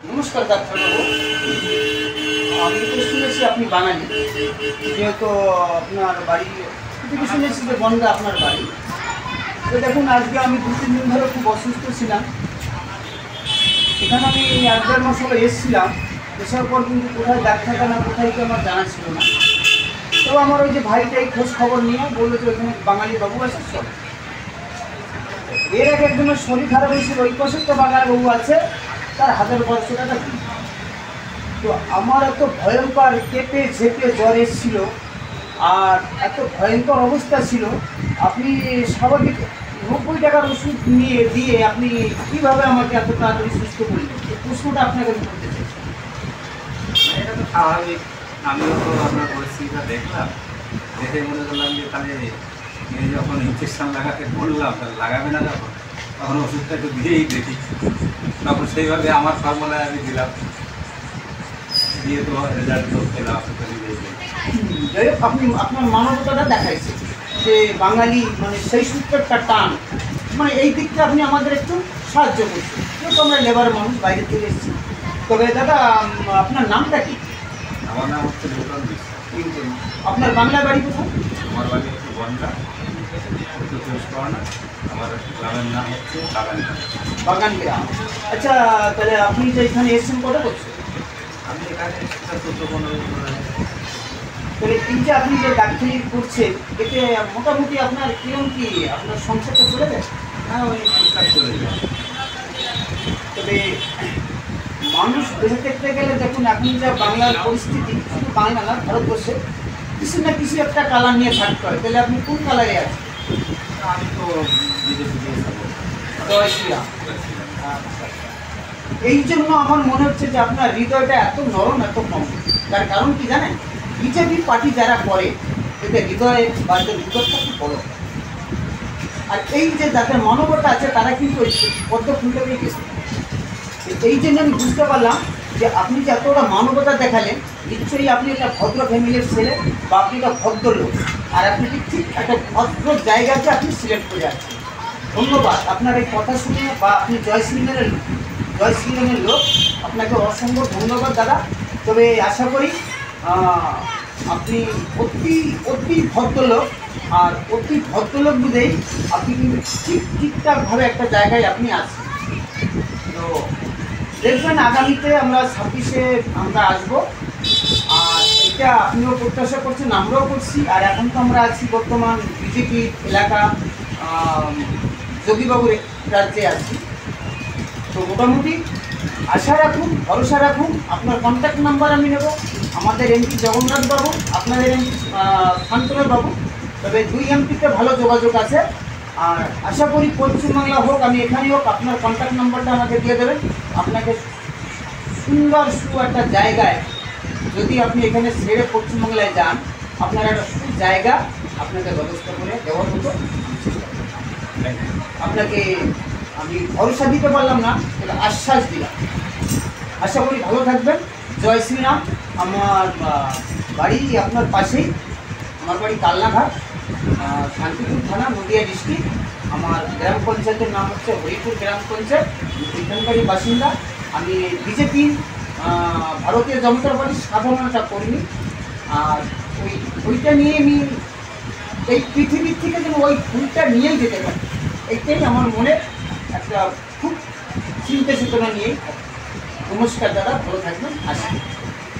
নমস্কার ডাক্তারবাবু। আমি তো শুনেছি আপনি বাঙালি, যেহেতু আপনার বাড়ি থেকে শুনেছি যে বনগা আপনার বাড়ি। তো দেখুন, আজকে আমি 2-3 দিন ধরে খুব অসুস্থ ছিলাম। এখানে আমি 1-1.5 মাস হলো এসেছিলাম। এসার পর কিন্তু কোথায় ডাক্তারখানা কোথায় কি আমার জানা ছিল না। তো আমার ওই যে ভাইটাই খোঁজ খবর নিয়ে বললো যে ওইখানে বাঙালি বাবু আছে সব। এর আগে একজনের শরীর খারাপ হয়েছিল, ওই পাশে তো বাঙালি বাবু আছে, তার হাতের বর্ষটা কি। তো আমার এত ভয়ঙ্কর কেঁপে ঝেপে জ্বর এসেছিল, আর এত ভয়ঙ্কর অবস্থা ছিল। আপনি স্বাভাবিক 90 টাকার ওষুধ নিয়ে দিয়ে আপনি কীভাবে আমাকে এত তাড়াতাড়ি সুস্থ করলেন? এই প্রশ্নটা আপনাকে আমি করতে চাইছি। এটা তো স্বাভাবিক। আমিও তো আপনার পরিস্থিতিটা দেখলাম, দেখে মনে করলাম যে তাহলে যখন ইনজেকশন লাগাতে বললাম তাহলে লাগাবে না, তখন ওষুধটা একটু দিয়েই দেখি। তখন সেইভাবে আমার ফর্মুলায় আমি দিলাম, দিয়ে তো রেজাল্ট তো পেলাম। যাই হোক, আপনি আপনার মানবতাটা দেখাইছে যে বাঙালি মানে সেই সূত্রটা টান, মানে এই দিকটা আপনি আমাদের একটু সাহায্য করছেন। যেহেতু আমরা লেবার মানুষ, বাইরে থেকে এসেছি। তবে দাদা, আপনার নামটা কি? আমার নাম হচ্ছে লিটন বিশ্বাস। আপনার বাংলা বাড়ি কোথায়? আমার বাড়ি হচ্ছে বনগা, উত্তর 24 পরগনা। আমার গ্রামের নাম হচ্ছে বাগানগ্রাম। বাগান গ্রাম। আচ্ছা, তাহলে আপনি যে এখানে এসেছেন কত করছেন? আমি এখানে 14-15 তাহলে এই যে আপনি যে ডাক্তারি করছেন, এতে মোটামুটি আপনার কিরম কি আপনার সংসারটা চলে যায়? হ্যাঁ, ওই টুকটাক চলে যায়। তবে মানুষ বেঁচে থাকতে গেলে দেখুন, এখন যা বাংলার পরিস্থিতি, শুধু বাংলা না ভারতবর্ষে কিছু না কিছু একটা কালার নিয়ে থাকতে হয়। তাহলে আপনি কোন কালারে আছেন? আমি তো বিজেপি দিয়ে জয় শ্রীরাম। এই জন্য আমার মনে হচ্ছে যে আপনার হৃদয়টা এত নরম, এত কম। তার কারণ কি জানেন? বিজেপি পার্টি যারা করে এদের হৃদয়ে বা এদের হৃদয়টা খুব বড়। আর এই যে যাদের মানবতা আছে তারা কিন্তু ওই পদ্ম ফুলটাকেই গেছে। এই জন্য আমি বুঝতে পারলাম যে আপনি যে এতটা মানবতা দেখালেন, নিশ্চয়ই আপনি একটা ভদ্র ফ্যামিলির ছেলে বা আপনি একটা ভদ্র লোক। আর আপনি ঠিক একটা ভদ্র জায়গাকে আপনি সিলেক্ট করে আসছেন। ধন্যবাদ আপনার এই কথা শুনে, বা আপনি জয় শ্রীরামের লোক, আপনাকে অসংখ্য ধন্যবাদ দাদা। তবে আশা করি আপনি অতি ভদ্রলোক, আর অতি ভদ্রলোক বুঝেই আপনি কিন্তু ঠিকঠাকভাবে একটা জায়গায় আপনি আছেন। তো দেখবেন আগামীতে আমরা 26-এ আমরা আসবো, আর এটা আপনিও প্রত্যাশা করছেন, আমরাও করছি। আর এখন তো আমরা আছি বর্তমান বিজেপি এলাকা, যোগীবাবুর রাজ্যে আছি। তো মোটামুটি আশা রাখুন, ভরসা রাখুন। আপনার কন্ট্যাক্ট নাম্বার আমি নেব, আমাদের এমপি জগন্নাথ বাবু, আপনাদের এমপি শান্তনু বাবু। তবে 2 এমপিতে ভালো যোগাযোগ আছে। আর আশা করি পশ্চিমবাংলা হোক, আমি এখানে হোক, আপনার কন্ট্যাক্ট নাম্বারটা আমাকে দিয়ে দেবেন। আপনাকে সুন্দর একটা জায়গায়, যদি আপনি এখানে ছেড়ে পশ্চিমবাংলায় যান, আপনার একটা জায়গা আপনাকে ব্যবস্থা করে দেওয়ার মতো আপনাকে আমি ভরসা দিতে পারলাম না, এটা আশ্বাস দিলাম। আশা করি ভালো থাকবেন। জয় শ্রীরাম। আমার বাড়ি আপনার পাশেই, আমার বাড়ি কালনাঘাট, শান্তিপুর থানা, নদিয়া ডিস্ট্রিক্ট। আমার গ্রাম পঞ্চায়েতের নাম হচ্ছে হরিপুর গ্রাম পঞ্চায়েত, এখানকারই বাসিন্দা। আমি বিজেপি ভারতীয় জনতা পার্টির সাধারণ একটা কর্মী। আর ওইটা নিয়ে আমি এই পৃথিবীর থেকে যেন ওই ফুলটা নিয়েই যেতে পারি, এইটাই আমার মনে একটা খুব চিন্তা চেতনা নিয়েই। নমস্কার দাদা, ভালো থাকবেন। আসি।